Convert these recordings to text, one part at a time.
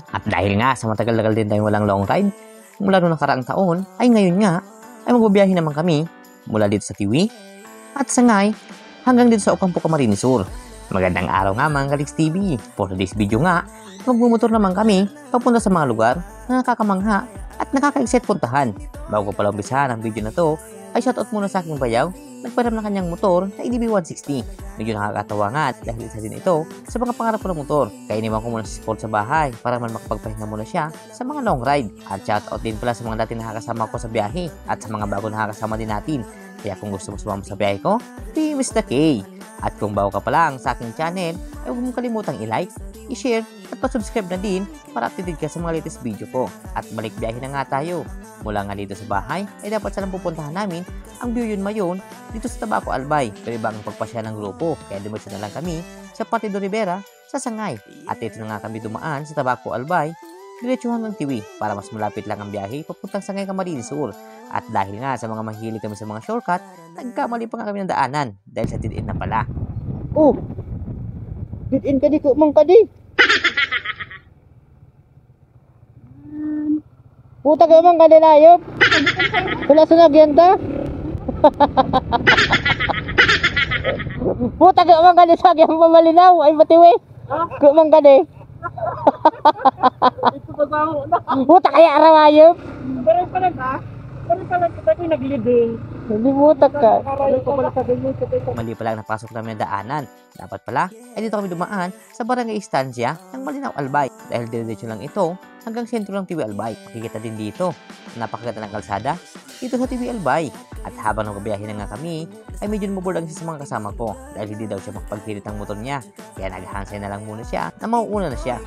At dahil nga sa matagal-tagal din tayong walang long ride, mula noong nakaraang taon, ay ngayon nga, ay magbabiyahe naman kami mula dito sa Tiwi at Sangay hanggang dito sa Ocampo, Camarines Sur. Magandang araw nga mga Kalix TV. For today's video nga, magmumotor naman kami papunta sa mga lugar na nakakamangha at nakaka-excite puntahan. Bago ko pala umpisahan ang video na to, ay shoutout muna sa aking bayaw, nagparam ng kanyang motor na EDB 160. Medyo nakakatawa nga at dahil isa din ito sa mga pangarap ko ng motor. Kaya iniwan ko muna si Sport sa bahay para man makapagpahinga muna siya sa mga long ride. At shoutout din pala sa mga dati nakakasama ko sa biyahe at sa mga bago nakakasama din natin. Kaya kung gusto mo sumama sa biyahe ko, be Mr. K. At kung bago ka pa lang sa aking channel, ay huwag mong kalimutang i-like, i-share at pa-subscribe na din para updated ka sa mga latest video ko. At balik biyahe na nga tayo. Mula nga dito sa bahay ay dapat salang pupuntahan namin ang Buyon Mayon dito sa Tabaco Albay. Pero iba ang pagpasya ng grupo kaya dumatsa na lang kami sa Partido Rivera sa Sangay. At dito na nga kami dumaan sa Tabaco Albay diretsuhan ng Tiwi para mas malapit lang ang biyahe papuntang Sangay, Camarines Sur. At dahil nga sa mga mahilig kami sa mga shortcut, nagkamali pa nga kami ng daanan dahil sa dead end na pala. Oh, dead end ka di ko mang ka di. Puta ka mang ka di layop. Wala sa nagyanta. Puta ka mang ka di sa agyang pamalinaw. Ay batiwi. Ko mang ka di. Puta kaya arawayop. Parang pala ka? Parang pala kita ko nag-leading. Hindi butak ka. Mali pala ang napasok namin ng daanan. Dapat pala ay dito kami dumaan sa barangay Estancia ng Malinaw Albay. Dahil diretso lang ito hanggang sentro ng Tiwi Albay. Makikita din dito napakaganda ng kalsada dito sa Tiwi Albay. At habang nagbiyahe na nga kami ay medyo mabulag siya sa mga kasama ko dahil hindi daw siya makapagpilit ang motor niya. Kaya naghansay na lang muna siya na mauuna na siya.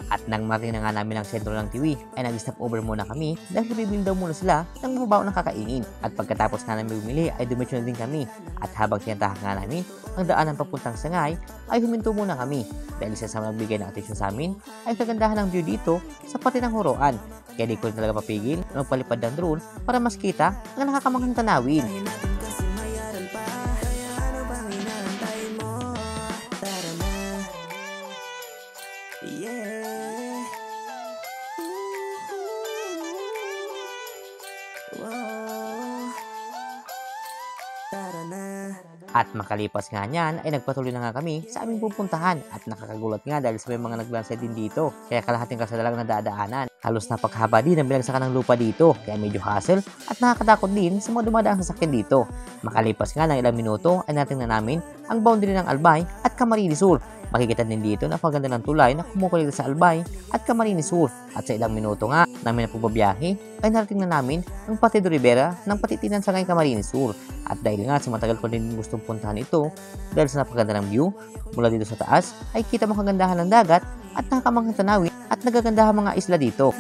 At nang marating na nga namin ang sentro ng Tiwi, ay nag-stop over muna kami dahil bibili daw muna sila ng mababaw ng kakainin. At pagkatapos nga namin bumili ay dumitso na din kami. At habang tinatahan nga namin ang daanan papuntang Sangay, ay huminto muna kami. Dahil isa sa nagbigay ng atensyon sa amin ay kagandahan ng view dito sa pati ng Horoan. Kaya di ko talaga papigil na magpalipad ng drone para mas kita ang nakakamanghang tanawin. At makalipas nga niyan ay nagpatuloy na nga kami sa aming pupuntahan at nakakagulat nga dahil sa may mga naglandslide din dito. Kaya kalahating kalsada lang nadadaanan. Halos napakahaba din ang binagsakan ng lupa dito kaya medyo hassle at nakakatakot din sa mga dumadaang sasakyan dito. Makalipas nga ng ilang minuto ay natin na namin ang boundary ng Albay at Camarines Sur. Makikita din dito na paganda ng tulay na kumukulit sa Albay at Camarines Sur. At sa ilang minuto nga namin na pagbabiyahe ay narating na namin ang Partido Rivera ng Patitinan Sangay, Camarines Sur. At dahil nga sa matagal ko din gustong puntahan ito dahil sa napakaganda ng view mula dito sa taas ay kita mo kagandahan ng dagat at nakamanghang tanawin at nagagandahan mga isla dito.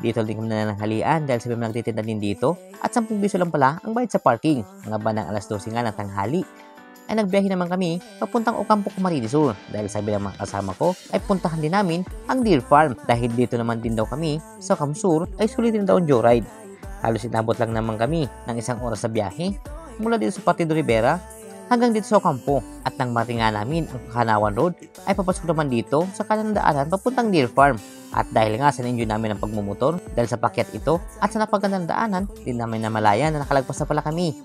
Dito din kami nananghalian dahil sabi mo nagtitinda din dito at 10 piso lang pala ang bayad sa parking. Mga bandang alas 12 nga ng tanghali ay nagbiyahe naman kami papuntang Ocampo, Camarines Sur dahil sabi ng mga kasama ko ay puntahan din namin ang Deer Farm dahil dito naman din daw kami sa Camsur ay sulitin daw ang joyride. Halos inabot lang naman kami ng 1 oras sa biyahe mula dito sa Partido Rivera hanggang dito sa Ocampo at nang matinga namin ang Kanawan Road ay papasok naman dito sa kanan ng daanan papuntang Deer Farm. At dahil nga sa na-enjoy namin ang pagmumotor dahil sa pakyat ito at sa napagandang daanan, din namin namalayan na nakalagpas na pala kami.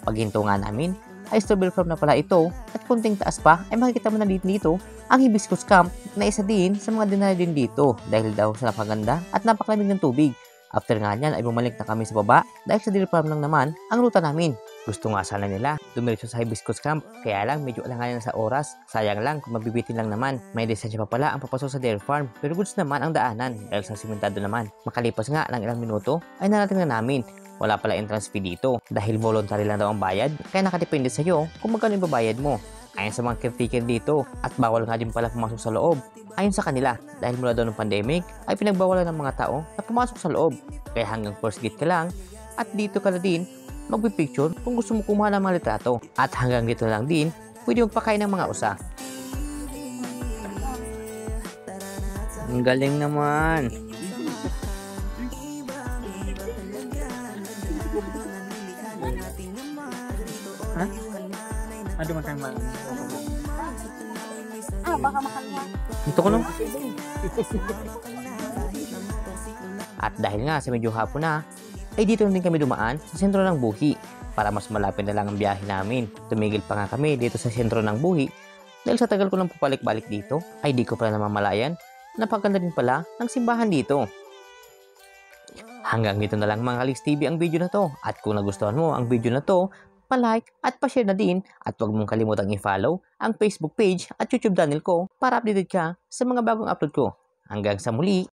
Paghinto nga namin ay strawberry farm na pala ito at kunting taas pa ay makikita mo na dito ang hibiscus camp na isa din sa mga dinala din dito dahil daw sa napakaganda at napakalamig ng tubig. After nga niyan ay bumalik na kami sa baba dahil sa Deer Farm lang naman ang ruta namin. Gusto nga sana nila dumiretso sa Hibiscus Camp, kaya lang medyo alanganin sa oras. Sayang lang kung mabibitin lang naman. May lisensya pa pala ang papasok sa dairy farm, pero goods naman ang daanan dahil sa simentado naman. Makalipas nga ng ilang minuto ay narating na namin. Wala pala entrance fee dito dahil voluntary lang daw ang bayad, kaya nakadepende sa iyo kung magkano yung babayad mo. Ayon sa mga caretaker dito, at bawal nga din pala pumasok sa loob. Ayon sa kanila, dahil mula daw ng pandemic ay pinagbawalan ng mga tao na pumasok sa loob. Kaya hanggang first gate ka lang at dito ka na din magpipicture kung gusto mo kumuha ng mga litrato. At hanggang dito lang din, pwede magpakain ng mga usa. Ang galing naman. Ha? Ano man kang Baka makaliwa. Ito ko lang. At dahil nga sa medyo hapon na, ay dito na din kami dumaan sa sentro ng Buhi para mas malapit na lang ang biyahe namin. Tumigil pa nga kami dito sa sentro ng Buhi dahil sa tagal ko nang pabalik-balik dito ay di ko pala namamalayan. Napaganda din pala ng simbahan dito. Hanggang dito na lang mga Kalix TV ang video na to. At kung nagustuhan mo ang video na to, pa-like at pa-share na din. At huwag mong kalimutang i-follow ang Facebook page at YouTube channel ko para updated ka sa mga bagong upload ko. Hanggang sa muli!